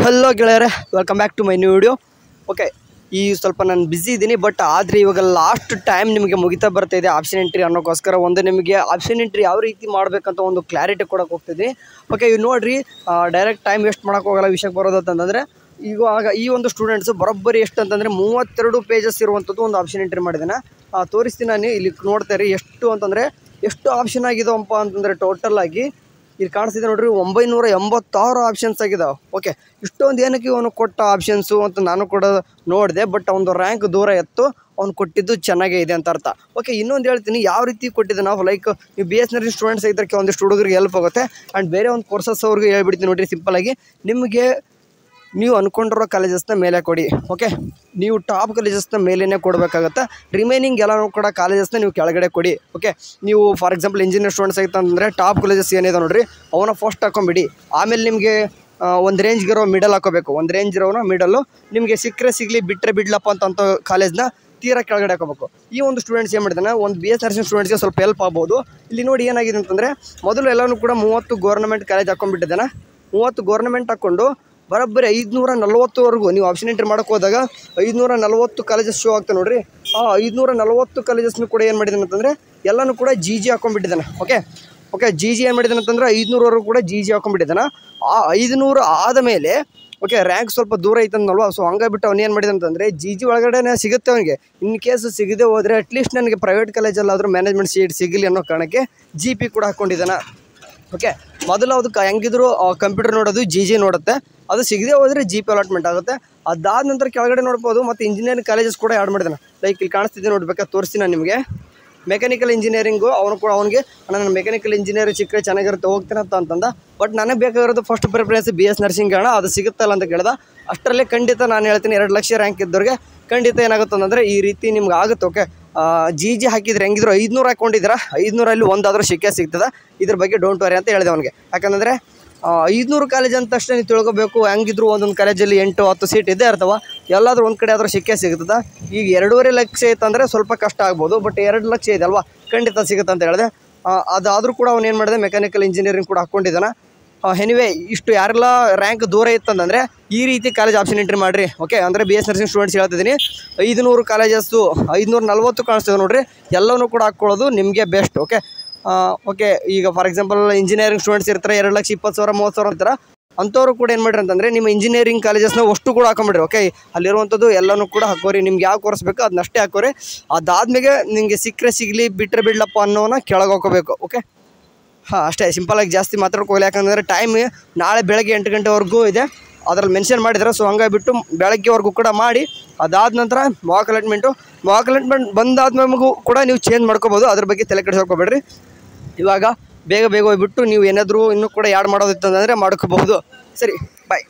Hello ಗೆಳೆಯರೆ, welcome back to my new video. Okay, ಈ ಸ್ವಲ್ಪ ನಾನು ಬ್ಯುಸಿ ಇದ್ದೀನಿ, ಬಟ್ ಆದರೆ ಇವಾಗ ಲಾಸ್ಟ್ ಟೈಮ್ ನಿಮಗೆ ಮುಗಿತಾ ಬರ್ತಾಯಿದೆ ಆಪ್ಷನ್ ಎಂಟ್ರಿ ಅನ್ನೋಕ್ಕೋಸ್ಕರ ಒಂದು ನಿಮಗೆ ಆಪ್ಷನ್ ಎಂಟ್ರಿ ಯಾವ ರೀತಿ ಮಾಡಬೇಕಂತ ಒಂದು ಕ್ಲಾರಿಟಿ ಕೊಡೋಕೆ ಹೋಗ್ತಿದ್ದೀನಿ. ಓಕೆ, ಇವು ನೋಡಿರಿ, ಡೈರೆಕ್ಟ್ ಟೈಮ್ ವೇಸ್ಟ್ ಮಾಡೋಕೆ ಹೋಗಲ್ಲ. ವಿಷಯಕ್ಕೆ ಬರೋದು ಅಂತಂದರೆ ಇವಾಗ ಈ ಒಂದು ಸ್ಟೂಡೆಂಟ್ಸು ಬರೋಬ್ಬರಿ ಎಷ್ಟು ಅಂತಂದರೆ 32 ಪೇಜಸ್ ಇರುವಂಥದ್ದು ಒಂದು ಆಪ್ಷನ್ ಎಂಟ್ರಿ ಮಾಡಿದ್ದೇನೆ. ತೋರಿಸ್ತೀನಿ ನಾನು. ಇಲ್ಲಿ ನೋಡ್ತಾರೆ ಎಷ್ಟು ಅಂತಂದರೆ ಎಷ್ಟು ಆಪ್ಷನ್ ಆಗಿದಾವಪ್ಪ ಅಂತಂದರೆ ಟೋಟಲ್ ಆಗಿ ಇಲ್ಲಿ ಕಾಣಿಸ್ತಿದೆ ನೋಡ್ರಿ, 986 ಆಪ್ಷನ್ಸ್ ಆಗಿದಾವೆ. ಓಕೆ, ಇಷ್ಟೊಂದು ಏನಕ್ಕೆ ಇವನು ಕೊಟ್ಟ ಆಪ್ಷನ್ಸು ಅಂತ ನಾನು ಕೂಡ ನೋಡಿದೆ, ಬಟ್ ಅವನದು ರ್ಯಾಂಕ್ ದೂರ ಎತ್ತು, ಅವ್ನು ಕೊಟ್ಟಿದ್ದು ಚೆನ್ನಾಗೇ ಇದೆ ಅಂತ ಅರ್ಥ. ಓಕೆ, ಇನ್ನೊಂದು ಹೇಳ್ತೀನಿ ಯಾವ ರೀತಿ ಕೊಟ್ಟಿದ್ದೆ ನಾವು. ಲೈಕ್ ನೀವು BS ನರ್ಸಿಂಗ್ ಸ್ಟೂಡೆಂಟ್ಸ್ ಇದ್ದಕ್ಕೆ ಒಂದಿಷ್ಟು ಹುಡುಗರಿಗೆ ಹೆಲ್ಪ್ ಆಗುತ್ತೆ. ಆ್ಯಂಡ್ ಬೇರೆ ಒಂದು ಕೋರ್ಸಸ್ ಅವ್ರಿಗೆ ಹೇಳ್ಬಿಡ್ತೀನಿ ನೋಡಿರಿ, ಸಿಂಪಲಾಗಿ ನಿಮಗೆ ನೀವು ಅಂದ್ಕೊಂಡಿರೋ ಕಾಲೇಜಸ್ನ ಮೇಲೆ ಕೊಡಿ. ಓಕೆ, ನೀವು ಟಾಪ್ ಕಾಲೇಜಸ್ನ ಮೇಲೇ ಕೊಡಬೇಕಾಗತ್ತೆ. ರಿಮೈನಿಂಗ್ ಎಲ್ಲನೂ ಕೂಡ ಕಾಲೇಜಸ್ನ ನೀವು ಕೆಳಗಡೆ ಕೊಡಿ. ಓಕೆ, ನೀವು ಫಾರ್ ಎಕ್ಸಾಂಪಲ್ ಇಂಜಿನಿಯರ್ ಸ್ಟೂಡೆಂಟ್ಸ್ ಆಗಿತ್ತು ಅಂತಂದರೆ ಟಾಪ್ ಕಾಲೇಜಸ್ ಏನಿದೆ ನೋಡಿರಿ ಅವನ್ನ ಫಸ್ಟ್ ಹಾಕೊಂಬಿಡಿ. ಆಮೇಲೆ ನಿಮಗೆ ಒಂದು ರೇಂಜ್ಗಿರೋ ಮಿಡಲ್ ಹಾಕೋಬೇಕು. ಒಂದು ರೇಂಜ್ ಇರೋನ ಮಿಡಲ್ಲು ನಿಮಗೆ ಸಿಕ್ಕರೆ ಸಿಗಲಿ, ಬಿಟ್ಟರೆ ಬಿಡ್ಲಪ್ಪ ಅಂತ ಕಾಲೇಜ್ನ ತೀರಾ ಕೆಳಗಡೆ ಹಾಕೋಬೇಕು. ಈ ಒಂದು ಸ್ಟೂಡೆಂಟ್ಸ್ ಏನು ಮಾಡಿದಾನೆ, ಒಂದು BS ನರ್ಸಿಂಗ್ ಸ್ಟೂಡೆಂಟ್ಸ್ಗೆ ಸ್ವಲ್ಪ ಹೆಲ್ಪ್ ಆಗ್ಬೋದು. ಇಲ್ಲಿ ನೋಡಿ ಏನಾಗಿದೆ ಅಂತಂದರೆ, ಮೊದಲು ಎಲ್ಲನೂ ಕೂಡ 30 ಗೌರ್ಮೆಂಟ್ ಕಾಲೇಜ್ ಹಾಕೊಂಡ್ಬಿಟ್ಟಿದ್ದಾನೆ. 30 ಗೌರ್ಮೆಂಟ್ ಹಾಕ್ಕೊಂಡು ಬರೋಬ್ಬರಿ 540ವರೆಗೂ ನೀವು ಆಪ್ಷನ್ ಎಂಟ್ರಿ ಮಾಡೋಕೆ ಹೋದಾಗ 540 ಕಾಲೇಜಸ್ ಶೋ ಆಗ್ತದೆ ನೋಡಿರಿ. ಆ 540 ಕಾಲೇಜಸ್ನು ಕೂಡ ಏನು ಮಾಡಿದ್ದಾನೆ ಅಂತಂದರೆ ಎಲ್ಲನೂ ಕೂಡ GG ಹಾಕೊಂಡ್ಬಿಟ್ಟಿದ್ದಾನೆ. ಓಕೆ, GG ಏನು ಮಾಡಿದ್ದಾನೆ ಅಂತಂದರೆ 500ವರೆಗೂ ಕೂಡ GG ಹಾಕೊಂಡ್ಬಿಟ್ಟಿದ್ದಾನೆ. ಆ 500 ಆದಮೇಲೆ ಓಕೆ ರ್ಯಾಂಕ್ ಸ್ವಲ್ಪ ದೂರ ಐತಂದಲ್ವ, ಸೊ ಹಂಗಾಗ್ಬಿಟ್ಟು ಅವ್ನು ಏನು ಮಾಡಿದ ಅಂತಂದರೆ GG ಒಳಗಡೆ ಸಿಗುತ್ತೆ ಅವನಿಗೆ. ಇನ್ ಕೇಸ್ ಸಿಗದೆ ಹೋದರೆ ಅಟ್ಲೀಸ್ಟ್ ನನಗೆ ಪ್ರೈವೇಟ್ ಕಾಲೇಜಲ್ಲಾದರೂ ಮ್ಯಾನೇಜ್ಮೆಂಟ್ ಸೀಟ್ ಸಿಗಲಿ ಅನ್ನೋ ಕಾರಣಕ್ಕೆ GP ಕೂಡ ಹಾಕ್ಕೊಂಡಿದ್ದಾನೆ. ಓಕೆ, ಮೊದಲು ಅದಕ್ಕೆ ಹೆಂಗಿದ್ರು ಕಂಪ್ಯೂಟರ್ ನೋಡೋದು GG ನೋಡುತ್ತೆ, ಅದು ಸಿಗದೆ ಹೋದರೆ GP ಅಲಾಟ್ಮೆಂಟ್ ಆಗುತ್ತೆ. ಅದಾದ ನಂತರ ಕೆಳಗಡೆ ನೋಡ್ಬೋದು. ಮತ್ತು ಇಂಜಿನಿಯರಿಂಗ್ ಕಾಲೇಜಸ್ ಕೂಡ ಆ್ಯಡ್ ಮಾಡಿದ್ದಾನೆ. ಲೈಕ್ ಇಲ್ಲಿ ಕಾಣಿಸ್ತಿದ್ದೆ ನೋಡ್ಬೇಕಾದ್ರೆ ತೋರಿಸ್ತೀನಿ ನಾನು ನಿಮಗೆ. ಮೆಕ್ಯಾನಿಕಲ್ ಇಂಜಿನಿಯರಿಂಗು ಅವನು ಕೂಡ ಅವನಿಗೆ ನಾನು ಮೆಕ್ಯಾನಿಕಲ್ ಇಂಜಿನಿಯರಿಂಗ್ ಸಿಕ್ಕರೆ ಚೆನ್ನಾಗಿರುತ್ತೆ ಹೋಗ್ತೇನೆ ಅಂತಂದ. ಬಟ್ ನನಗೆ ಬೇಕಾಗಿರೋದು ಫಸ್ಟ್ ಪ್ರಿಫರೆನ್ಸ್ BS ನರ್ಸಿಂಗ್ ಅಣ್ಣ, ಅದು ಸಿಗುತ್ತಲ್ಲ ಅಂತ ಕೇಳ್ದ. ಅಷ್ಟರಲ್ಲೇ ಖಂಡಿತ ನಾನು ಹೇಳ್ತೀನಿ 2 ಲಕ್ಷ ರ್ಯಾಂಕ್ ಇದ್ದವ್ರಿಗೆ ಖಂಡಿತ ಏನಾಗುತ್ತೆ ಅಂತಂದರೆ ಈ ರೀತಿ ನಿಮ್ಗೆ ಆಗುತ್ತೆ. ಓಕೆ, GG ಹಾಕಿದ್ರೆ ಹೆಂಗಿದ್ರು 500 ಹಾಕ್ಕೊಂಡಿದ್ದೀರಾ, 500ರಲ್ಲಿ ಒಂದಾದರೂ ಸಿಗ್ತದೆ. ಇದ್ರ ಬಗ್ಗೆ ಡೋಂಟ್ ವರಿ ಅಂತ ಹೇಳಿದೆ ಅವನಿಗೆ. ಯಾಕಂದರೆ 500 ಕಾಲೇಜ್ ಅಂತ ತಕ್ಷಣ ನೀವು ತಿಳ್ಕೊಬೇಕು. ಹೆಂಗಿದ್ರು ಒಂದೊಂದು ಕಾಲೇಜಲ್ಲಿ 8-10 ಸೀಟ್ ಇದ್ದೇ ಇರ್ತವೆ. ಎಲ್ಲಾದರೂ ಒಂದು ಕಡೆ ಆದರೂ ಸಿಗ್ತದೆ. ಈಗ 2.5 ಲಕ್ಷ ಇತ್ತಂದರೆ ಸ್ವಲ್ಪ ಕಷ್ಟ ಆಗ್ಬೋದು, ಬಟ್ 2 ಲಕ್ಷ ಇದೆ ಅಲ್ವಾ, ಖಂಡಿತ ಸಿಗುತ್ತೆ ಅಂತ ಹೇಳಿದೆ. ಅದಾದರೂ ಕೂಡ ಅವನು ಏನು ಮಾಡಿದೆ, ಮೆಕ್ಯಾನಿಕಲ್ ಇಂಜಿನಿಯರಿಂಗ್ ಕೂಡ ಹಾಕ್ಕೊಂಡಿದ್ದಾನೆ. ಎನಿವೇ, ಇಷ್ಟು ಯಾರೆಲ್ಲ ರ್ಯಾಂಕ್ ದೂರ ಇತ್ತಂದರೆ ಈ ರೀತಿ ಕಾಲೇಜ್ ಆಪ್ಷನ್ ಎಂಟ್ರಿ ಮಾಡಿರಿ. ಓಕೆ, ಅಂದರೆ BS ನರ್ಸಿಂಗ್ ಸ್ಟೂಡೆಂಟ್ಸ್ ಹೇಳ್ತಿದ್ದೀನಿ, 500 ಕಾಲೇಜಸ್ಸು 540 ಕಾಣಿಸ್ತದೆ ನೋಡಿರಿ, ಎಲ್ಲವೂ ಕೂಡ ಹಾಕ್ಕೊಳ್ಳೋದು ನಿಮಗೆ ಬೆಸ್ಟ್. ಓಕೆ, ಈಗ ಫಾರ್ ಎಕ್ಸಾಂಪಲ್ ಇಂಜಿನಿಯರಿಂಗ್ ಸ್ಟೂಡೆಂಟ್ಸ್ ಇರ್ತಾರೆ, 2,20,000 30,000 ಅಂತಾರೆ. ಅಂಥವ್ರು ಕೂಡ ಏನು ಮಾಡಿರಿ ಅಂತಂದರೆ ನಿಮ್ಮ ಇಂಜಿನಿಯರಿಂಗ್ ಕಾಲೇಜಸ್ನ ಅಷ್ಟು ಕೂಡ ಹಾಕೊಂಬಿಡ್ರಿ. ಓಕೆ, ಅಲ್ಲಿರುವಂಥದ್ದು ಎಲ್ಲನೂ ಕೂಡ ಹಾಕೋರಿ. ನಿಮ್ಗೆ ಯಾವ ಕೋರ್ಸ್ ಬೇಕೋ ಅದನ್ನಷ್ಟೇ ಹಾಕೋರಿ. ಅದಾದ್ಮೇಲೆ ನಿಮಗೆ ಸಿಕ್ಕರೆ ಸಿಗಲಿ, ಬಿಟ್ಟರೆ ಬಿಡ್ಲಪ್ಪ ಅನ್ನೋನ ಕೆಳಗೆ ಹಾಕೋಬೇಕು. ಓಕೆ, ಅಷ್ಟೇ ಸಿಂಪಲಾಗಿ, ಜಾಸ್ತಿ ಮಾತಾಡ್ಕೋಲ್ಲ. ಯಾಕಂದರೆ ಟೈಮ್ ನಾಳೆ ಬೆಳಗ್ಗೆ 8 ಗಂಟೆವರೆಗೂ ಇದೆ, ಅದರಲ್ಲಿ ಮೆನ್ಷನ್ ಮಾಡಿದ್ದಾರೆ. ಸೊ ಹಂಗಾಗಿಬಿಟ್ಟು ಬೆಳಗ್ಗೆವರೆಗೂ ಕೂಡ ಮಾಡಿ. ಅದಾದ ನಂತರ ಮಾಕ್ ಅಲಾಟ್ಮೆಂಟ್ ಬಂದಾದ್ಮೇಲೆ ಕೂಡ ನೀವು ಚೇಂಜ್ ಮಾಡ್ಕೋಬೋದು. ಅದ್ರ ಬಗ್ಗೆ ತಲೆ ಕೆಡಿಸ್ಕೋಬೇಡ್ರಿ. ಇವಾಗ ಬೇಗ ಹೋಗ್ಬಿಟ್ಟು ನೀವು ಏನಾದರೂ ಇನ್ನೂ ಕೂಡ ಆ್ಯಡ್ ಮಾಡೋದಿತ್ತು ಅಂದರೆ ಮಾಡ್ಕೋಬಹುದು. ಸರಿ, ಬಾಯ್.